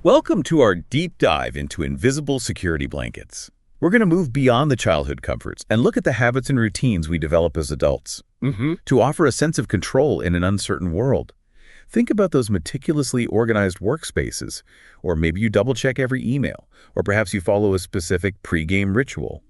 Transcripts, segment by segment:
Welcome to our deep dive into invisible security blankets. We're going to move beyond the childhood comforts and look at the habits and routines we develop as adults to offer a sense of control in an uncertain world. Think about those meticulously organized workspaces, or maybe you double-check every email, or perhaps you follow a specific pre-game ritual.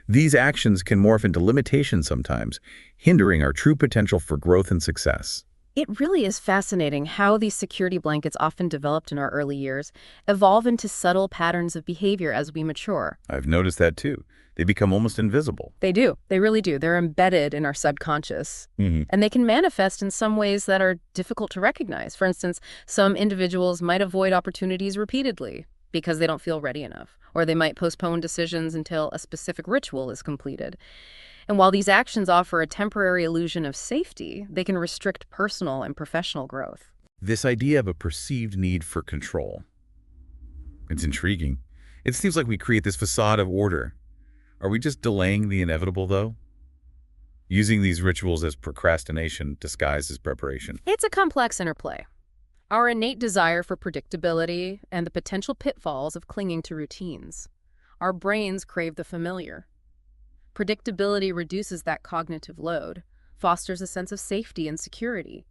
These actions can morph into limitations sometimes, hindering our true potential for growth and success. It really is fascinating how these security blankets, often developed in our early years, evolve into subtle patterns of behavior as we mature. I've noticed that too. They become almost invisible. They do. They really do. They're embedded in our subconscious. And they can manifest in some ways that are difficult to recognize. For instance, some individuals might avoid opportunities repeatedly because they don't feel ready enough, or they might postpone decisions until a specific ritual is completed. And while these actions offer a temporary illusion of safety, they can restrict personal and professional growth. This idea of a perceived need for control. It's intriguing. It seems like we create this facade of order. Are we just delaying the inevitable, though? Using these rituals as procrastination disguised as preparation. It's a complex interplay. Our innate desire for predictability and the potential pitfalls of clinging to routines. Our brains crave the familiar. Predictability reduces that cognitive load, fosters a sense of safety and security.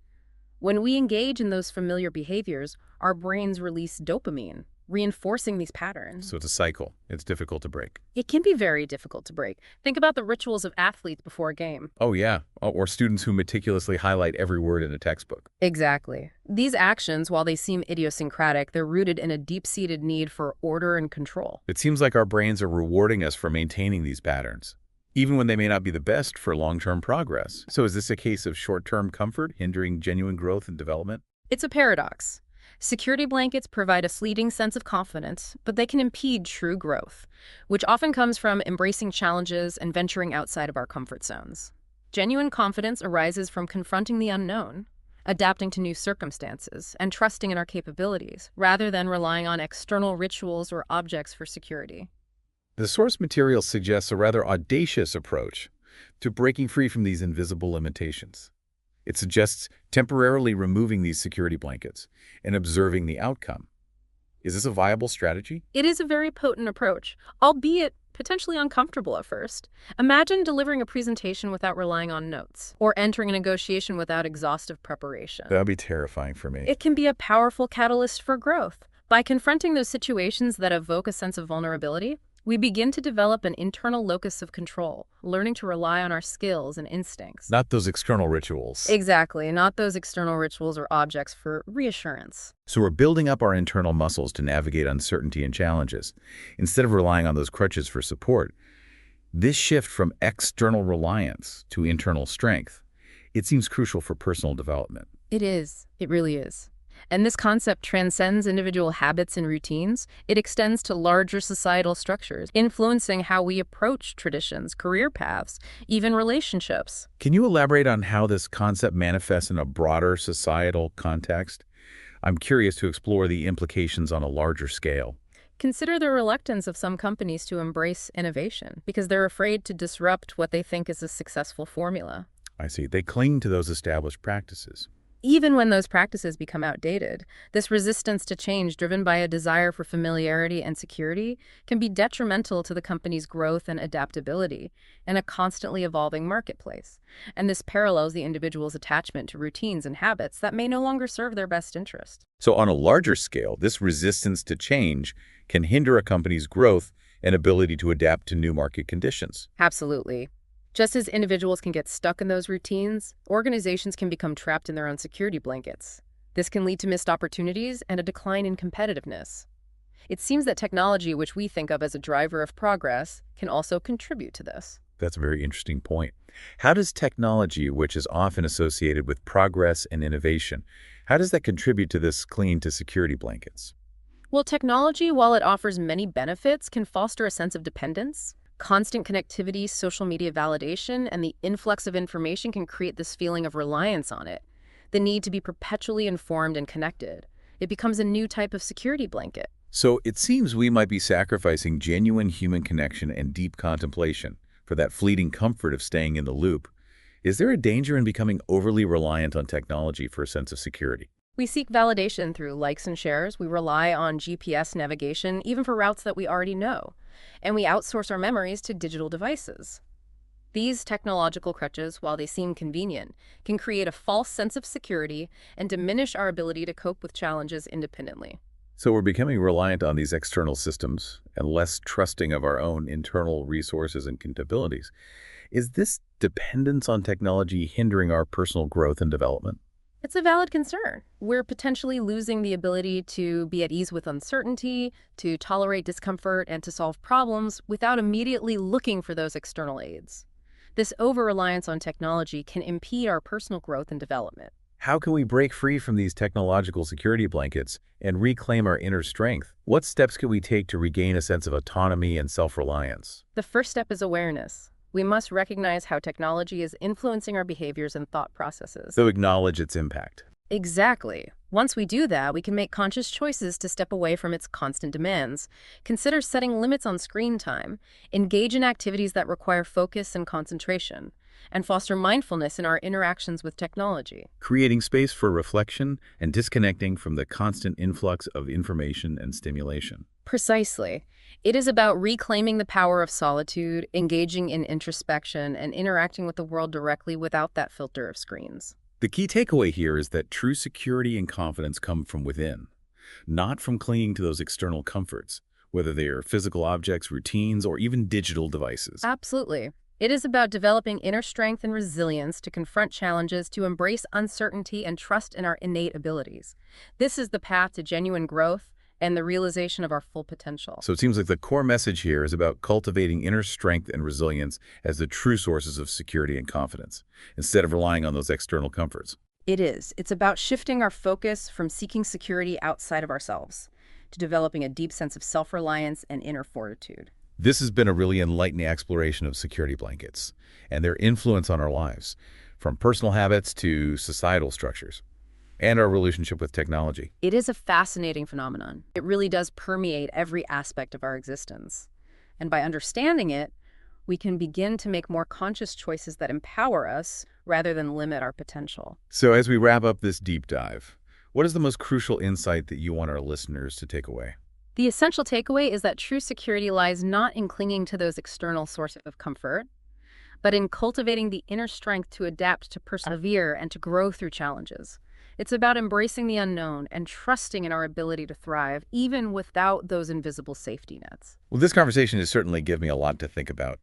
When we engage in those familiar behaviors, our brains release dopamine, reinforcing these patterns. So it's a cycle. It's difficult to break. It can be very difficult to break. Think about the rituals of athletes before a game. Oh, yeah. Or students who meticulously highlight every word in a textbook. Exactly. These actions, while they seem idiosyncratic, they're rooted in a deep-seated need for order and control. It seems like our brains are rewarding us for maintaining these patterns, even when they may not be the best for long-term progress. So is this a case of short-term comfort hindering genuine growth and development? It's a paradox. Security blankets provide a fleeting sense of confidence, but they can impede true growth, which often comes from embracing challenges and venturing outside of our comfort zones. Genuine confidence arises from confronting the unknown, adapting to new circumstances, and trusting in our capabilities, rather than relying on external rituals or objects for security. The source material suggests a rather audacious approach to breaking free from these invisible limitations. It suggests temporarily removing these security blankets and observing the outcome. Is this a viable strategy? It is a very potent approach, albeit potentially uncomfortable at first. Imagine delivering a presentation without relying on notes, or entering a negotiation without exhaustive preparation. That would be terrifying for me. It can be a powerful catalyst for growth. By confronting those situations that evoke a sense of vulnerability, we begin to develop an internal locus of control, learning to rely on our skills and instincts. Not those external rituals. Exactly, not those external rituals or objects for reassurance. So we're building up our internal muscles to navigate uncertainty and challenges, instead of relying on those crutches for support. This shift from external reliance to internal strength, it seems crucial for personal development. It is. It really is. And this concept transcends individual habits and routines. It extends to larger societal structures, influencing how we approach traditions, career paths, even relationships. Can you elaborate on how this concept manifests in a broader societal context? I'm curious to explore the implications on a larger scale. Consider the reluctance of some companies to embrace innovation because they're afraid to disrupt what they think is a successful formula. I see. They cling to those established practices. Even when those practices become outdated, this resistance to change, driven by a desire for familiarity and security, can be detrimental to the company's growth and adaptability in a constantly evolving marketplace. And this parallels the individual's attachment to routines and habits that may no longer serve their best interest. So on a larger scale, this resistance to change can hinder a company's growth and ability to adapt to new market conditions. Absolutely. Just as individuals can get stuck in those routines, organizations can become trapped in their own security blankets. This can lead to missed opportunities and a decline in competitiveness. It seems that technology, which we think of as a driver of progress, can also contribute to this. That's a very interesting point. How does technology, which is often associated with progress and innovation, how does that contribute to this clinging to security blankets? Well, technology, while it offers many benefits, can foster a sense of dependence. Constant connectivity, social media validation, and the influx of information can create this feeling of reliance on it, the need to be perpetually informed and connected. It becomes a new type of security blanket. So it seems we might be sacrificing genuine human connection and deep contemplation for that fleeting comfort of staying in the loop. Is there a danger in becoming overly reliant on technology for a sense of security? We seek validation through likes and shares. We rely on GPS navigation, even for routes that we already know. And we outsource our memories to digital devices. These technological crutches, while they seem convenient, can create a false sense of security and diminish our ability to cope with challenges independently. So we're becoming reliant on these external systems and less trusting of our own internal resources and capabilities. Is this dependence on technology hindering our personal growth and development? It's a valid concern. We're potentially losing the ability to be at ease with uncertainty, to tolerate discomfort, and to solve problems without immediately looking for those external aids. This over-reliance on technology can impede our personal growth and development. How can we break free from these technological security blankets and reclaim our inner strength? What steps can we take to regain a sense of autonomy and self-reliance? The first step is awareness. We must recognize how technology is influencing our behaviors and thought processes. So acknowledge its impact. Exactly. Once we do that, we can make conscious choices to step away from its constant demands. Consider setting limits on screen time, engage in activities that require focus and concentration, and foster mindfulness in our interactions with technology. Creating space for reflection and disconnecting from the constant influx of information and stimulation. Precisely. It is about reclaiming the power of solitude, engaging in introspection, and interacting with the world directly without that filter of screens. The key takeaway here is that true security and confidence come from within, not from clinging to those external comforts, whether they are physical objects, routines, or even digital devices. Absolutely. It is about developing inner strength and resilience to confront challenges, to embrace uncertainty, and trust in our innate abilities. This is the path to genuine growth and the realization of our full potential. So it seems like the core message here is about cultivating inner strength and resilience as the true sources of security and confidence, instead of relying on those external comforts. It is. It's about shifting our focus from seeking security outside of ourselves to developing a deep sense of self-reliance and inner fortitude. This has been a really enlightening exploration of security blankets and their influence on our lives, from personal habits to societal structures, and our relationship with technology. It is a fascinating phenomenon. It really does permeate every aspect of our existence. And by understanding it, we can begin to make more conscious choices that empower us rather than limit our potential. So as we wrap up this deep dive, what is the most crucial insight that you want our listeners to take away? The essential takeaway is that true security lies not in clinging to those external sources of comfort, but in cultivating the inner strength to adapt, to persevere, and to grow through challenges. It's about embracing the unknown and trusting in our ability to thrive, even without those invisible safety nets. Well, this conversation has certainly given me a lot to think about.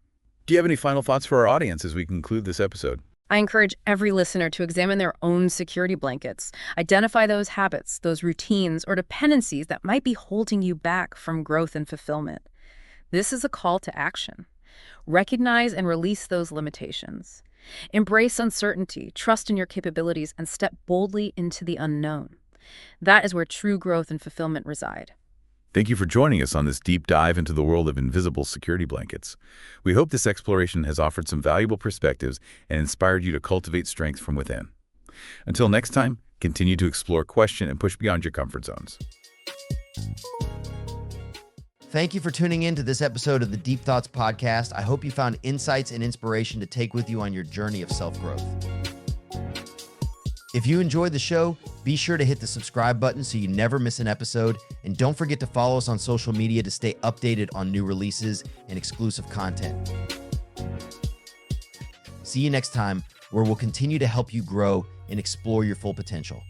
Do you have any final thoughts for our audience as we conclude this episode? I encourage every listener to examine their own security blankets, identify those habits, those routines, or dependencies that might be holding you back from growth and fulfillment. This is a call to action. Recognize and release those limitations. Embrace uncertainty, trust in your capabilities, and step boldly into the unknown. That is where true growth and fulfillment reside. Thank you for joining us on this deep dive into the world of invisible security blankets. We hope this exploration has offered some valuable perspectives and inspired you to cultivate strength from within. Until next time, continue to explore, question, and push beyond your comfort zones. Thank you for tuning in to this episode of the Deep Thoughts Podcast. I hope you found insights and inspiration to take with you on your journey of self-growth. If you enjoyed the show, be sure to hit the subscribe button so you never miss an episode. And don't forget to follow us on social media to stay updated on new releases and exclusive content. See you next time, where we'll continue to help you grow and explore your full potential.